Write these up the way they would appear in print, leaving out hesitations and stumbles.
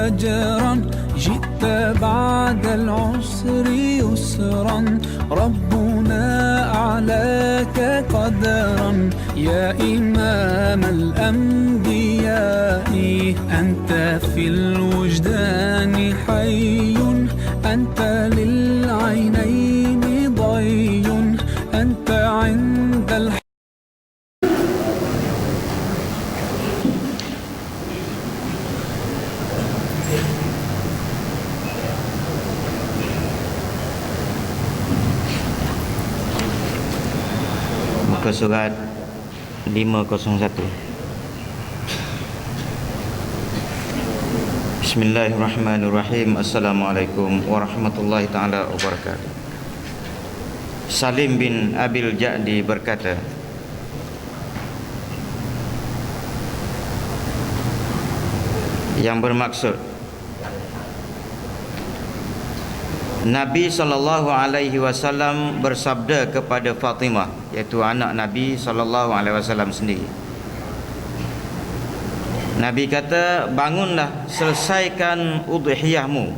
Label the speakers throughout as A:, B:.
A: أجرا جئت بعد العسر يسرا ربنا أعلاك قدرا يا إمام الأنبياء أنت في الوجدان حي أنت للعينين ضي أنت عند
B: Muka surat 501. Bismillahirrahmanirrahim. Assalamualaikum warahmatullahi ta'ala wabarakatuh. Salim bin Abil Ja'di berkata, yang bermaksud Nabi SAW bersabda kepada Fatimah, iaitu anak Nabi SAW sendiri. Nabi kata, bangunlah, selesaikan udhiyahmu.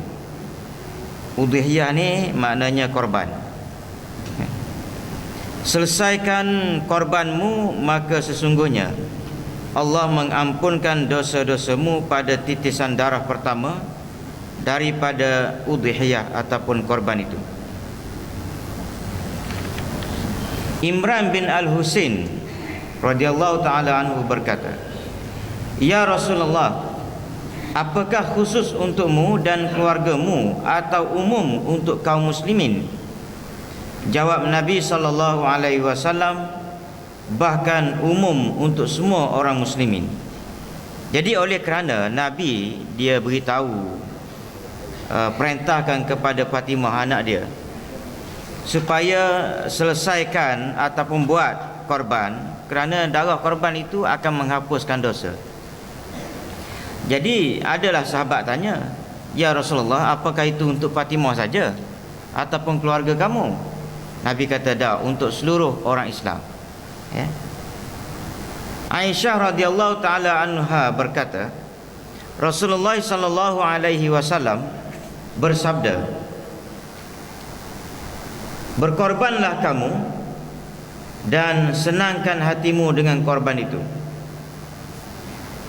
B: Udhiyah ni maknanya korban. Selesaikan korbanmu, maka sesungguhnya Allah mengampunkan dosa-dosamu pada titisan darah pertama daripada udhiyah ataupun korban itu. Imran bin Al-Husain radhiyallahu ta'ala anhu berkata, ya Rasulullah, apakah khusus untukmu dan keluargamu atau umum untuk kaum muslimin? Jawab Nabi SAW, bahkan umum untuk semua orang muslimin. Jadi oleh kerana Nabi dia beritahu, perintahkan kepada Fatimah anak dia supaya selesaikan ataupun buat korban, kerana darah korban itu akan menghapuskan dosa. Jadi adalah sahabat tanya, ya Rasulullah, apakah itu untuk Fatimah saja ataupun keluarga kamu? Nabi kata, dah, untuk seluruh orang Islam, ya. Aisyah radhiyallahu taala anha berkata, Rasulullah sallallahu alaihi wasallam bersabda, berkorbanlah kamu dan senangkan hatimu dengan korban itu.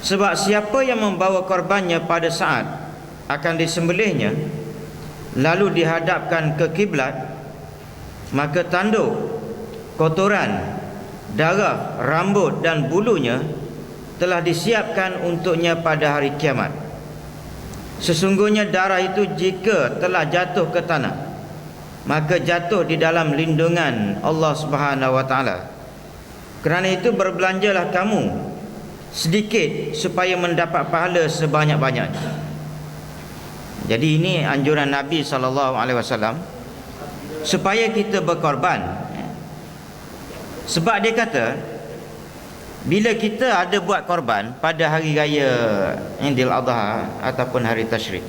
B: Sebab siapa yang membawa korbannya pada saat akan disembelihnya, lalu dihadapkan ke kiblat, maka tanduk, kotoran, darah, rambut dan bulunya telah disiapkan untuknya pada hari kiamat. Sesungguhnya darah itu jika telah jatuh ke tanah, maka jatuh di dalam lindungan Allah Subhanahu wa taala. Kerana itu berbelanjalah kamu sedikit supaya mendapat pahala sebanyak-banyaknya. Jadi ini anjuran Nabi SAW supaya kita berkorban. Sebab dia kata, bila kita ada buat korban pada hari raya Idul Adha ataupun hari Tasyrik,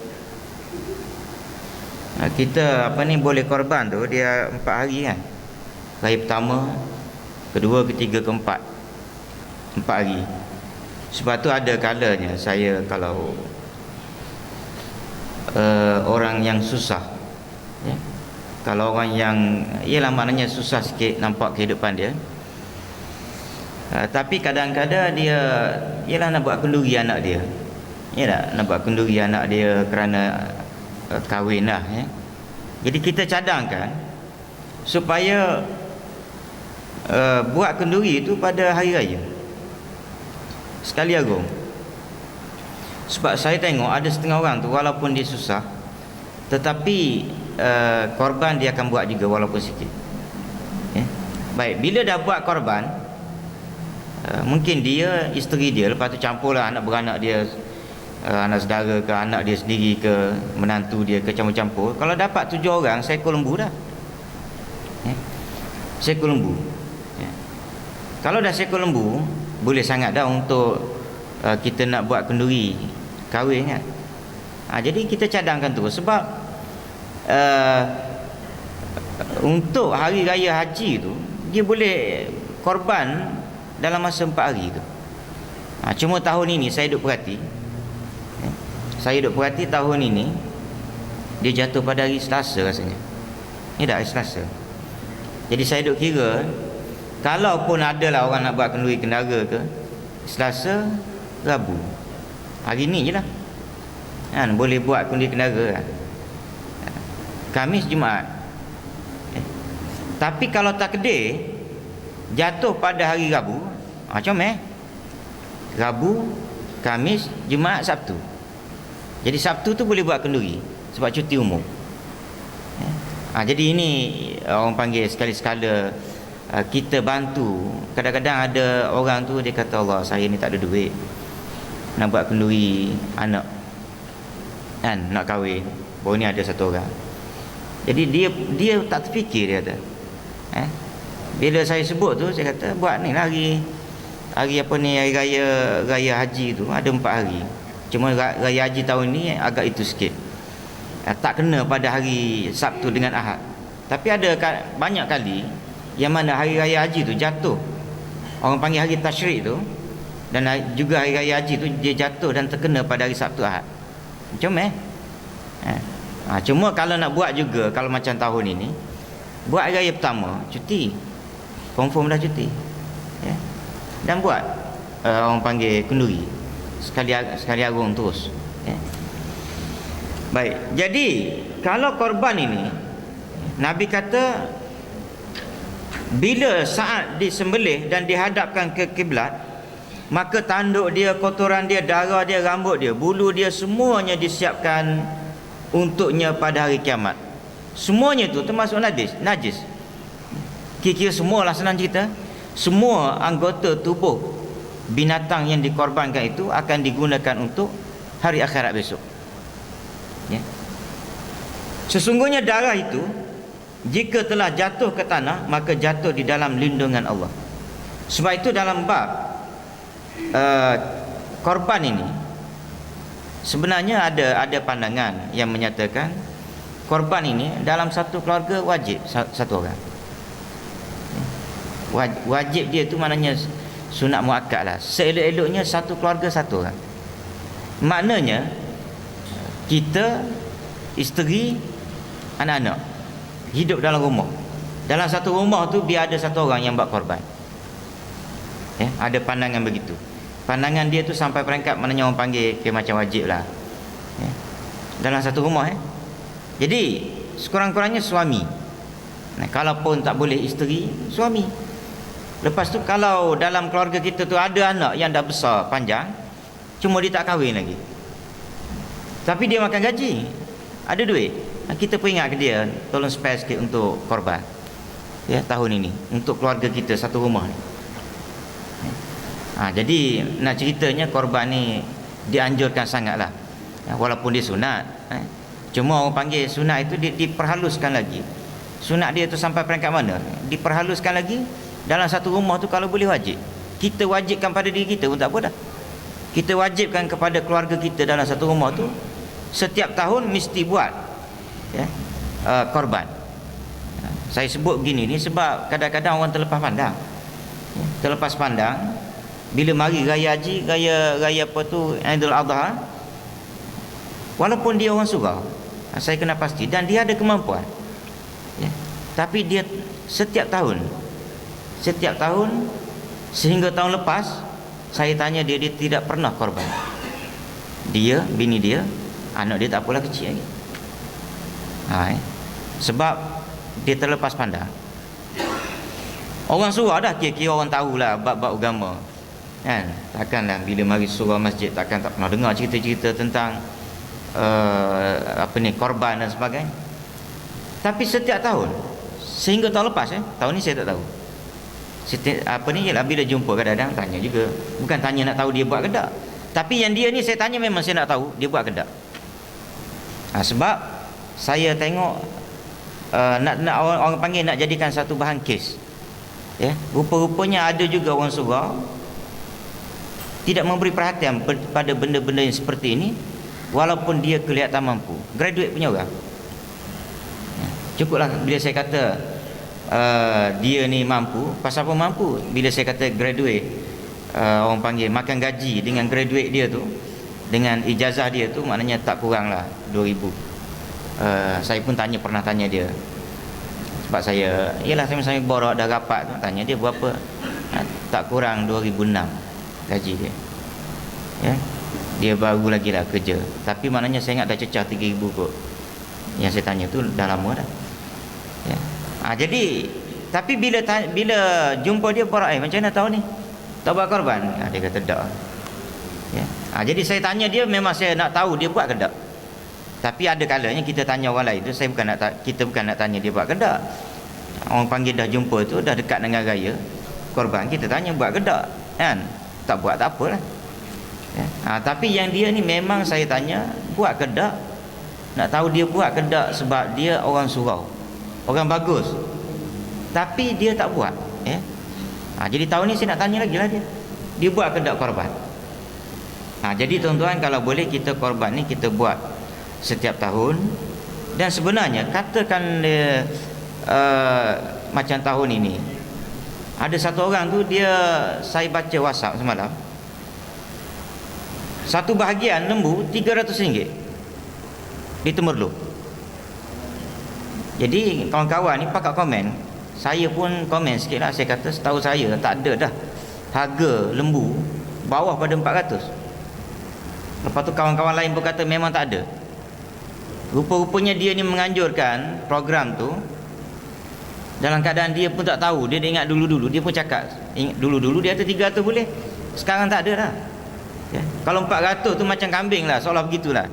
B: kita boleh korban tu dia 4 hari kan. Raya pertama, kedua, ketiga, keempat, 4 hari. Sebab tu ada kalanya saya kalau orang yang susah, ya, kalau orang yang ialah maknanya susah sikit nampak kehidupan dia, tapi kadang-kadang dia ialah nak buat kenduri anak dia, ya tak? Nak buat kenduri anak dia kerana kahwin lah, ya. Jadi kita cadangkan supaya buat kenduri itu pada hari raya sekali agung. Sebab saya tengok ada setengah orang tu walaupun dia susah, tetapi korban dia akan buat juga walaupun sikit, ya. Baik, bila dah buat korban, mungkin dia, isteri dia, lepas tu campurlah anak beranak dia, anak saudara ke, anak dia sendiri ke, menantu dia ke, campur-campur. Kalau dapat 7 orang, seekor lembu dah, ya. Seekor lembu, ya. Kalau dah seekor lembu, boleh sangat dah untuk kita nak buat kenduri kahwin kan. Jadi kita cadangkan tu. Sebab untuk hari raya haji tu, dia boleh korban dalam masa 4 hari tu. Cuma tahun ini saya duk perhati, Saya duk perhati tahun ini dia jatuh pada hari Selasa rasanya. Ni dah hari Selasa. Jadi saya duk kira, kalaupun adalah orang nak buat kenduri kendara ke, Selasa, Rabu, hari ni je lah kan, boleh buat kenduri kendara. Khamis, Jumaat. Tapi kalau takdir jatuh pada hari Rabu, macam Rabu, Khamis, Jumaat, Sabtu. Jadi Sabtu tu boleh buat kenduri sebab cuti umum. Jadi ini orang panggil sekali-sekala kita bantu. Kadang-kadang ada orang tu dia kata, Allah, saya ni tak ada duit nak buat kenduri anak kan, nak kahwin. Baru ni ada satu orang. Jadi dia tak terfikir, dia kata bila saya sebut tu, saya kata buat ni lah hari apa ni, hari raya haji tu ada 4 hari. Cuma raya haji tahun ni agak itu sikit, tak kena pada hari Sabtu dengan Ahad. Tapi ada banyak kali yang mana hari raya haji tu jatuh, orang panggil hari tasyrik tu, dan juga hari raya haji tu dia jatuh dan terkena pada hari Sabtu Ahad. Macam cuma kalau nak buat juga, kalau macam tahun ini buat hari raya pertama cuti, confirm dah cuti, dan buat orang panggil kenduri sekali agung terus. Baik, jadi kalau korban ini Nabi kata bila saat disembelih dan dihadapkan ke kiblat, maka tanduk dia, kotoran dia, darah dia, rambut dia, bulu dia, semuanya disiapkan untuknya pada hari kiamat. Semuanya tu termasuk najis. Kira-kira semualah, senang cerita, semua anggota tubuh binatang yang dikorbankan itu akan digunakan untuk hari akhirat besok. Sesungguhnya darah itu jika telah jatuh ke tanah, maka jatuh di dalam lindungan Allah. Sebab itu dalam bab korban ini sebenarnya ada pandangan yang menyatakan korban ini dalam satu keluarga wajib satu orang. Wajib dia tu maknanya sunat muakkad lah. Seelok-eloknya satu keluarga satu orang. Maknanya kita, isteri, anak-anak hidup dalam rumah. Dalam satu rumah tu biar ada satu orang yang buat korban. Ada pandangan begitu. Pandangan dia tu sampai peringkat maknanya orang panggil macam wajib lah. Dalam satu rumah. Jadi sekurang-kurangnya suami. Kalaupun tak boleh isteri, suami. Lepas tu kalau dalam keluarga kita tu ada anak yang dah besar, panjang, cuma dia tak kahwin lagi, tapi dia makan gaji, ada duit, kita peringat ke dia, tolong spare sikit untuk korban tahun ini untuk keluarga kita satu rumah ni. Jadi nak ceritanya korban ni dianjurkan sangatlah, walaupun dia sunat. Cuma orang panggil sunat itu diperhaluskan lagi. Sunat dia tu sampai peringkat mana? Diperhaluskan lagi. Dalam satu rumah tu kalau boleh wajib. Kita wajibkan pada diri kita pun tak apa dah. Kita wajibkan kepada keluarga kita dalam satu rumah tu setiap tahun mesti buat korban. Saya sebut begini ni sebab kadang-kadang orang terlepas pandang. Terlepas pandang bila mari raya haji, raya apa tu, Aidil Adha, walaupun dia orang surau, saya kena pasti, dan dia ada kemampuan, tapi dia setiap tahun sehingga tahun lepas saya tanya dia tidak pernah korban. Dia, bini dia, anak dia tak pula kecil lagi. Sebab dia terlepas pandang. Orang surau dah kira-kira orang tahulah bab-bab agama, kan? Takkanlah bila mari surau masjid tak pernah dengar cerita-cerita tentang korban dan sebagainya. Tapi setiap tahun sehingga tahun lepas, tahun ni saya tak tahu. Ialah bila jumpa kadang-kadang tanya juga. Bukan tanya nak tahu dia buat ke tak, tapi yang dia ni saya tanya memang saya nak tahu dia buat ke tak. Sebab saya tengok nak orang panggil nak jadikan satu bahan kes. Rupa-rupanya ada juga orang surau tidak memberi perhatian pada benda-benda yang seperti ini, walaupun dia kelihatan mampu. Graduate punya orang. Cukuplah bila saya kata dia ni mampu. Pasal apa mampu? Bila saya kata graduate, orang panggil makan gaji dengan graduate dia tu, dengan ijazah dia tu maknanya tak kurang lah 2,000. Saya pun pernah tanya dia, sebab saya saya borak dah rapat tu, tanya dia berapa. Tak kurang 2,006 gaji dia. Ya. Dia baru lagi lah kerja. Tapi maknanya saya ingat dah cecah 3,000 kot. Yang saya tanya tu dah lama dah. Ya. Jadi tapi bila jumpa dia borak, macam mana tahu ni? Tak buat korban? Dia kata tak. Ya. Jadi saya tanya dia, memang saya nak tahu dia buat ke tak. Tapi ada kalanya kita tanya orang lain tu, kita bukan nak tanya dia buat ke tak. Orang panggil dah jumpa tu, dah dekat dengan raya korban, kita tanya buat ke tak, kan? Tak buat tak apalah. Ya. Tapi yang dia ni memang saya tanya buat ke tak. Nak tahu dia buat ke tak, sebab dia orang surau, orang bagus, tapi dia tak buat. Ya. Jadi tahun ni saya nak tanya lagi lah dia buat ke tak korban. Jadi tuan-tuan, kalau boleh kita korban ni kita buat setiap tahun. Dan sebenarnya katakan macam tahun ini ada satu orang tu, saya baca WhatsApp semalam, satu bahagian lembu RM300 di Temerloh. Jadi kawan-kawan ni pakat komen, saya pun komen sikit lah. Saya kata setahu saya tak ada dah harga lembu bawah pada 400. Lepas tu kawan-kawan lain pun kata memang tak ada. Rupa-rupanya dia ni menganjurkan program tu dalam keadaan dia pun tak tahu. Dia ingat dulu-dulu, dia pun cakap dulu-dulu dia kata 300 boleh, sekarang tak ada dah. Ya. Kalau 400 tu macam kambing lah, seolah begitulah.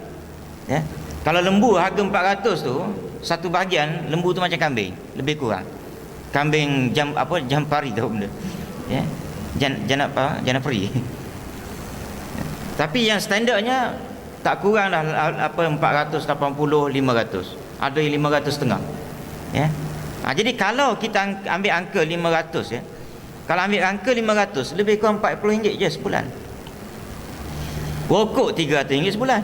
B: Ya. Kalau lembu harga 400 tu, satu bahagian lembu tu macam kambing, lebih kurang. Kambing jampari tu benda. Ya. Janapari. Tapi yang standardnya tak kurang dah 480, 500. Ada yang 500 setengah. Ya. Jadi kalau kita ambil angka 500, ya. Kalau ambil angka 500, lebih kurang RM40 je sebulan. Rokok RM300 sebulan.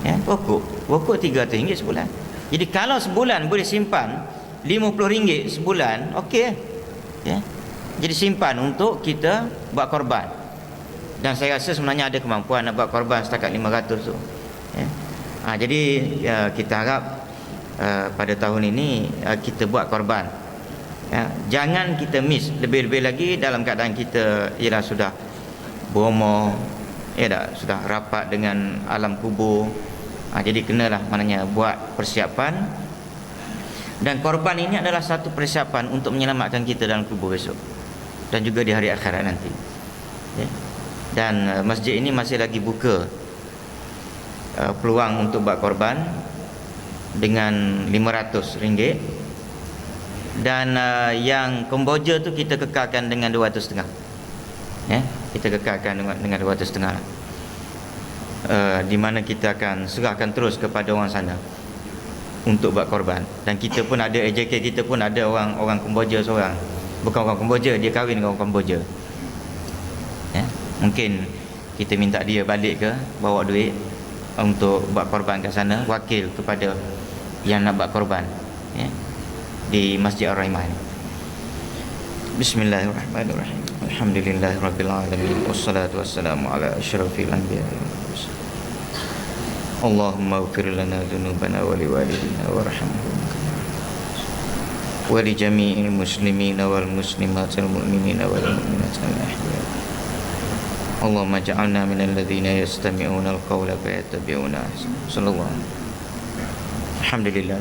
B: Ya, rokok RM300 sebulan. Jadi kalau sebulan boleh simpan RM50 sebulan, okey. Ya. Jadi simpan untuk kita buat korban. Dan saya rasa sebenarnya ada kemampuan nak buat korban setakat 500 tu. Ya. Jadi kita harap pada tahun ini kita buat korban. Ya. Jangan kita miss, lebih-lebih lagi dalam keadaan kita ialah sudah berumur, sudah rapat dengan alam kubur. Jadi kenalah maknanya buat persiapan. Dan korban ini adalah satu persiapan untuk menyelamatkan kita dalam kubur besok dan juga di hari akhirat nanti. Ya. Dan masjid ini masih lagi buka peluang untuk buat korban dengan RM500. Dan yang Kemboja tu kita kekalkan dengan 200 setengah. Ya, kita kekalkan dengan 200 setengah. Di mana kita akan serahkan terus kepada orang sana untuk buat korban. Dan kita pun ada AJK, kita pun ada orang Kemboja seorang. Bukan orang Kemboja, dia kahwin dengan orang Kemboja. Ya, mungkin kita minta dia balik ke, bawa duit untuk buat korban kat sana, wakil kepada yang nak buat korban, ya, di Masjid Ar-Rahimah ini. Bismillahirrahmanirrahim. Alhamdulillahirabbil alamin, wassalatu wassalamu ala asyrafil anbiya wal mursalin. Allahumma ighfir lana dzunubana wa liwalidina warhamhum wa li jami'il muslimina wal muslimatil mu'minina wal mu'minatil ahya. Allahumma ja'alna minal ladzina yastami'una al-qawla fayattabi'una ahsana. Sallallahu alaihi wasallam. Alhamdulillah.